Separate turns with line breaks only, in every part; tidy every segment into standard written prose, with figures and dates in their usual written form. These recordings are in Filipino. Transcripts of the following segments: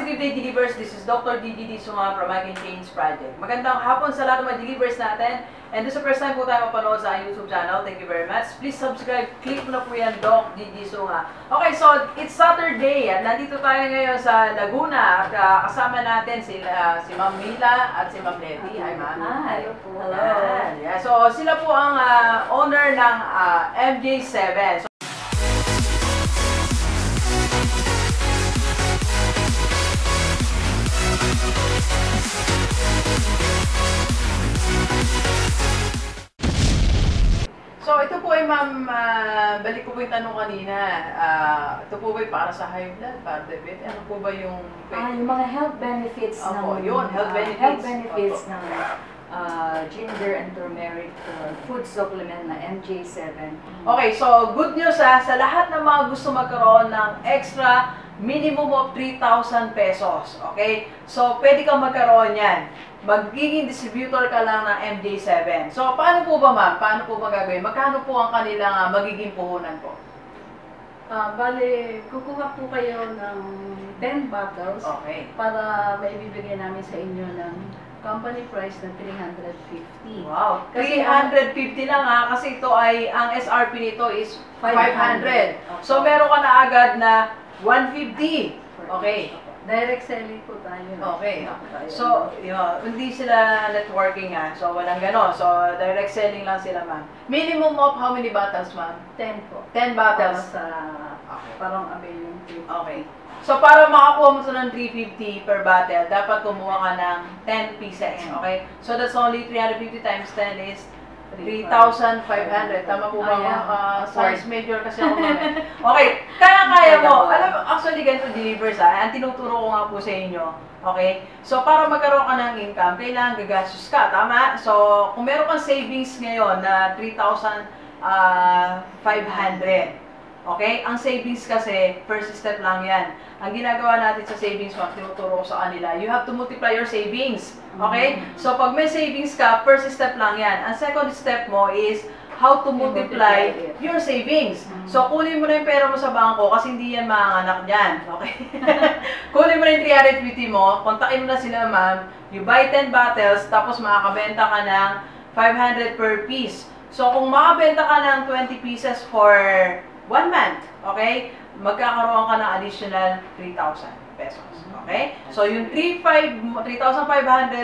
Positive Day Delivers, this is Dr. Gigi Sunga from I Can Change Project. Magandang hapon sa lahat ng mga delivers natin. And this is the first time po tayo mapanood sa YouTube channel. Thank you very much. Please subscribe. Click mo na po yan, Doc Gigi Sunga. Okay, so it's Saturday. At nandito tayo ngayon sa Laguna. At kasama natin si Ma'am Mila at si Ma'am Letty. Hi, Ma'am.
Hi. Hello po.
Hello. Yeah, so sila po ang owner ng MJ7. So, ito po ay ma'am, balik ko po yung tanong kanina. Ito po ba para sa high blood, para diabetes? Ano po ba yung...
yung mga health benefits ng...
yun, health benefits.
Health benefits ng ginger and turmeric food supplement na MJ7.
Okay, so good news sa lahat ng mga gusto magkaroon ng extra minimum of 3,000 pesos. Okay? So, pwede kang magkaroon yan. Magiging distributor ka lang ng MJ7. So, paano po ba ma'am? Paano po ba gagawin? Magkano po ang kanilang magiging puhunan po?
Bale, kukuha po kayo ng 10 bottles para maibibigay namin sa inyo ng company price na 350.
Wow! Kasi 350 lang ha, kasi ito ay, ang SRP nito is 500. Okay. So, meron ka na agad na 150. Okay.
Direct selling po tayo.
Okay. So, hindi sila networking ha. So, walang gano'n. So, direct selling lang sila, ma'am. Minimum of how many bottles, ma'am?
10 po.
10 bottles.
Parang abay yung 350.
Okay. So, para makakuha mo ito ng 350 per bottle, dapat kumuha ka ng 10 pieces. Okay? So, that's only 350 times 10 is 3,500. Tama po ba? Science major kasi ako naman. Okay. Kaya mo. Alam, actually, ganito delivers ha. Ang tinuturo ko nga po sa inyo. Okay? So, para magkaroon ka ng income, kailangan gagastos ka. Tama? So, kung meron kang savings ngayon na 3,500, okay? Ang savings kasi, first step lang yan. Ang ginagawa natin sa savings, tinuturo ko sa kanila, you have to multiply your savings. Okay? So, pag may savings ka, first step lang yan. Ang second step mo is how to multiply your savings. So, kunin mo na yung pera mo sa bangko kasi hindi yan maanganak dyan. Okay? Kunin mo na yung 350 mo, kontakin mo na sila, ma'am. You buy 10 bottles, tapos makakabenta ka ng 500 per piece. So, kung makabenta ka ng 20 pieces for 1 month, okay? Magkakaroon ka ng additional 3,000 pesos. Okay? So, yung 3,500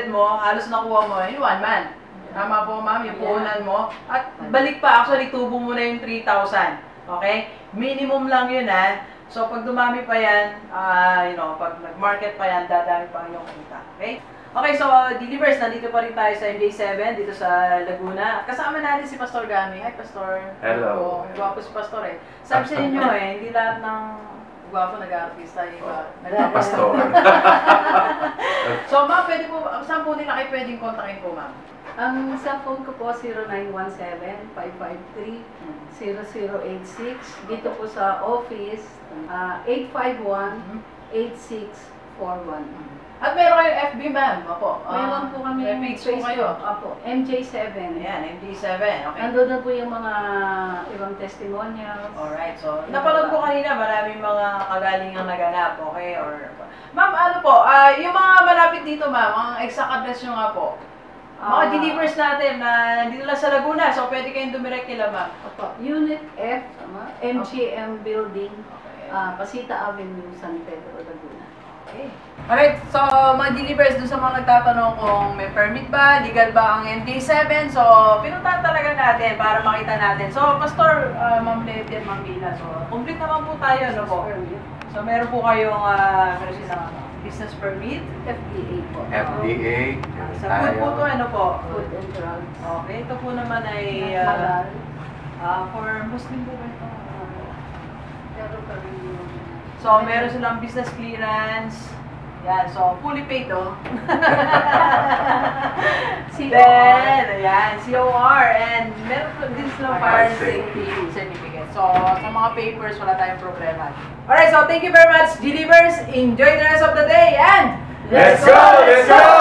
mo, halos nakuha mo in 1 month. Tama po, ma'am, yung puhunan mo. At balik pa, actually, tubo mo na yung 3,000. Okay? Minimum lang yun, ha? So, pag dumami pa yan, pag nag-market pa yan, dadami pa yung kita. Okay? Okay, so, delivers, nandito pa rin tayo sa MJ7, dito sa Laguna. Kasama natin si Pastor Gami. Hi, Pastor.
Hello.
Gwapo si Pastor eh. Sabi sa inyo hindi lahat ng gwapo nag-artista iba.
Pastor.
So, ma'am, pwede po, saan po nila kayo pwedeng kontakin po, ma'am?
Ang cellphone ko po, 0917-553-0086. Dito po sa office, 851-8641.
At meron kayong FB, ma'am? Opo.
Meron po kami
may page po kayo.
Opo, MJ7.
Ayan, MJ7. Okay.
Nandun po yung mga ibang testimonials.
Alright, so napanood ko kanina, maraming mga kagalingang naganap, okay? Or ma'am, ano po, yung mga malapit dito, ma'am, ang exact address nyo nga po. Mga delivers natin na nandito lang sa Laguna, so pwede kayong dumirect kila, ma'am.
Opo, Unit F, MGM Building, Pasita Avenue, San Pedro, Laguna.
Okay. Alright, so mga delivers dun sa mga nagtatanong kung may permit ba, legal ba ang MJ7, so pinuntahan talaga natin para makita natin. So, Pastor, Ma'am Letty at Ma'am Mila, so complete naman po tayo, ano po? So, meron po kayong business permit?
FDA po.
FDA.
Sa food po to, ano po?
Food and drugs.
Okay, ito po naman ay
Halal.
for Muslim po ba ito?
Pero pa rin yung...
So, meron silang business clearance. Yan, so fully paid, oh. Then, ayan, COR. And meron din silang fire safety certificate. So, sa mga papers, wala tayong problema. Alright, so thank you very much, delivers. Enjoy the rest of the day and
let's go! Let's go!